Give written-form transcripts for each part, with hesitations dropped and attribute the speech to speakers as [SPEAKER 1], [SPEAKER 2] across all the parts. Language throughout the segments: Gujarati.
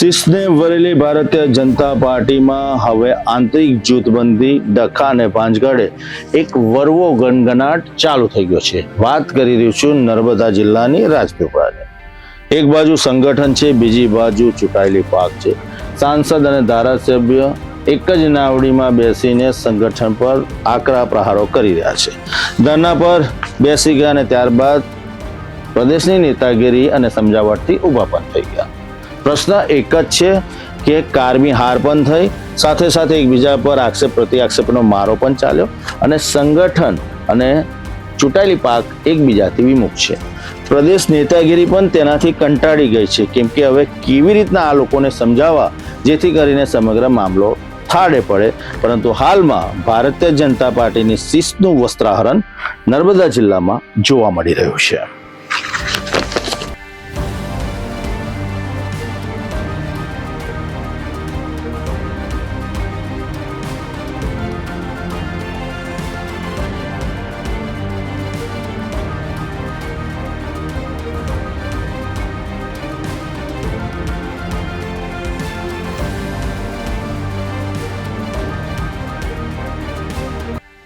[SPEAKER 1] શિસ્તને વરેલી ભારતીય જનતા પાર્ટીમાં હવે આંતરિક જૂથબંધી ડખા અને ભાંજગઢે એક વરવો ગણગણાટ ચાલુ થઈ ગયો છે। વાત કરી રહ્યો છું નર્મદા જિલ્લાની રાજપીપળાની। એક બાજુ સંગઠન છે, બીજી બાજુ ચૂંટાયેલી પાક છે। સાંસદ અને ધારાસભ્ય એક જ નાવડીમાં બેસીને સંગઠન પર આકરા પ્રહારો કરી રહ્યા છે। ધરણા પર બેસી ગયા અને ત્યારબાદ પ્રદેશની નેતાગીરી અને સમજાવટથી ઊભા પણ થઈ ગયા। પ્રશ્ન એક જ છે કે કારમી હાર પણ થઈ, સાથે સાથે એકબીજા પર આક્ષેપ પ્રતિ આક્ષેપનો મારો પણ ચાલ્યો અને સંગઠન અને ચૂંટાયેલી પાક એકબીજાથી વિમુખ છે। પ્રદેશ નેતાગીરી પણ તેનાથી કંટાળી ગઈ છે, કેમ કે હવે કેવી રીતના આ લોકોને સમજાવવા જેથી કરીને સમગ્ર મામલો થાળે પડે। પરંતુ હાલમાં ભારતીય જનતા પાર્ટીની શિસ્તનું વસ્ત્રાહરણ નર્મદા જિલ્લામાં જોવા મળી રહ્યું છે।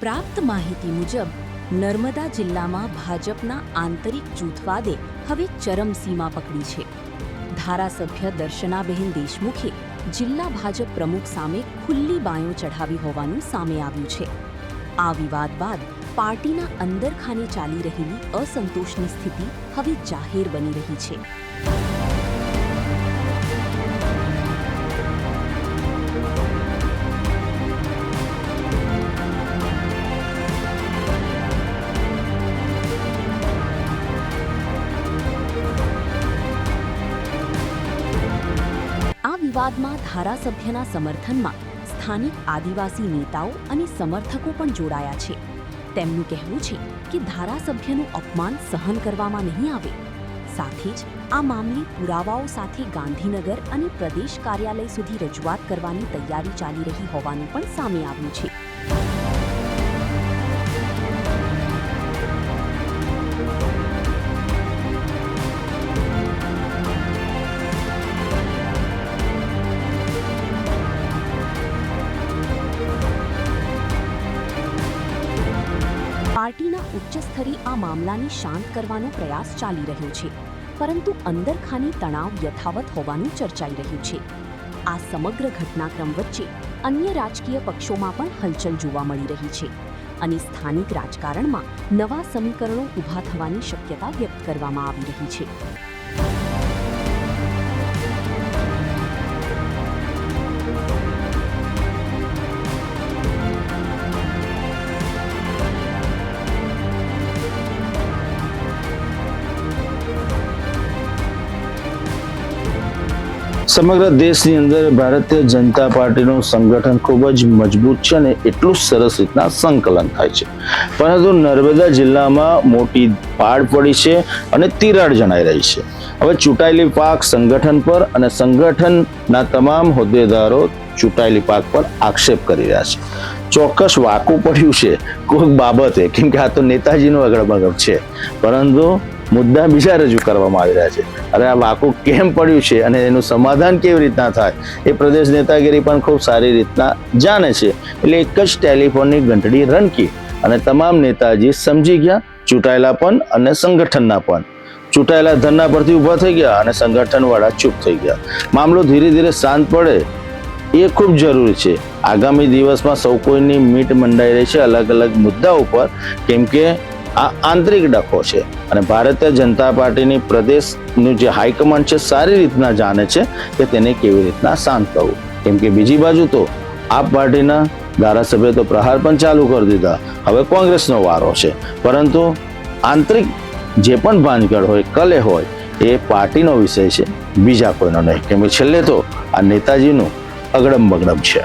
[SPEAKER 2] પ્રાપ્ત માહિતી મુજબ નર્મદા જિલ્લામાં ભાજપના આંતરિક જૂથવાદે હવે ચરમસીમા પકડી છે। ધારાસભ્ય દર્શનાબેન દેશમુખે જિલ્લા ભાજપ પ્રમુખ સામે ખુલ્લી બાંયો ચઢાવી હોવાનું સામે આવ્યું છે। આ વિવાદ બાદ પાર્ટીના અંદરખાને ચાલી રહેલી અસંતોષની સ્થિતિ હવે જાહેર બની રહી છે। વિવાદમાં ધારાસભ્યના સમર્થનમાં સ્થાનિક આદિવાસી નેતાઓ અને સમર્થકો પણ જોડાયા છે। તેમનું કહેવું છે કે ધારાસભ્યનું અપમાન સહન કરવામાં નહીં આવે। સાથે જ આ મામલે પુરાવાઓ સાથે ગાંધીનગર અને પ્રદેશ કાર્યાલય સુધી રજૂઆત કરવાની તૈયારી ચાલી રહી હોવાનું પણ સામે આવ્યું છે। પાર્ટીના ઉચ્ચ સ્તરે આ મામલાને શાંત કરવાનો પ્રયાસ ચાલી રહ્યો છે, પરંતુ અંદરખાને તણાવ યથાવત હોવાનું ચર્ચાઈ રહ્યું છે। આ સમગ્ર ઘટનાક્રમ વચ્ચે અન્ય રાજકીય પક્ષોમાં પણ હલચલ જોવા મળી રહી છે અને સ્થાનિક રાજકારણમાં નવા સમીકરણો ઊભા થવાની શક્યતા વ્યક્ત કરવામાં આવી રહી છે।
[SPEAKER 1] સમગ્ર દેશની અંદર ભારતીય જનતા પાર્ટીનું સંગઠન ખૂબ જ મજબૂત છે અને એટલું સરસ રીતના સંકલન થાય છે, પરંતુ નર્મદા જિલ્લામાં મોટી પાડ પડી છે અને તિરાડ જણાઈ રહી છે। હવે ચૂંટાયેલી પાક સંગઠન પર અને સંગઠનના તમામ હોદ્દેદારો ચૂંટાયેલી પાક પર આક્ષેપ કરી રહ્યા છે। ચોક્કસ વાકું પડ્યું છે કોઈક બાબતે, કેમ કે આ તો નેતાજીનું અગડબગડ છે, પરંતુ મુદ્દા બીજા રજૂ કરવામાં આવી રહ્યા છે। અરે આ વાકું કેમ પડ્યું છે અને એનું સમાધાન કેવી રીતના થાય એ પ્રદેશ નેતાગીરી પણ ખૂબ સારી રીતના જાણે છે। એટલે એક જ ટેલિફોનની ઘંટડી રણકી અને તમામ નેતાજી સમજી ગયા, ચૂંટાયેલા પણ અને સંગઠનના પણ। ચૂંટાયેલા ધરના પરથી ઊભા થઈ ગયા અને સંગઠનવાળા ચૂપ થઈ ગયા। મામલો ધીરે ધીરે શાંત પડે એ ખૂબ જરૂરી છે। આગામી દિવસમાં સૌ કોઈની મીટ મંડાઈ રહી છે અલગ અલગ મુદ્દા ઉપર, કેમ કે આ આંતરિક ડખો છે અને ભારતીય જનતા પાર્ટીની પ્રદેશનું જે હાઈકમાન્ડ છે સારી રીતના જાણે છે કે તેને કેવી રીતના શાંત કરવું। કેમ કે બીજી બાજુ તો આ પાર્ટીના ધારાસભ્ય તો પ્રહાર પણ ચાલુ કરી દીધા, હવે કોંગ્રેસનો વારો છે। પરંતુ આંતરિક જે પણ ભાંજગડ હોય, કલે હોય, એ પાર્ટીનો વિષય છે, બીજા કોઈનો નહીં, કેમ કે છેલ્લે તો આ નેતાજીનું અગડમ બગડમ છે।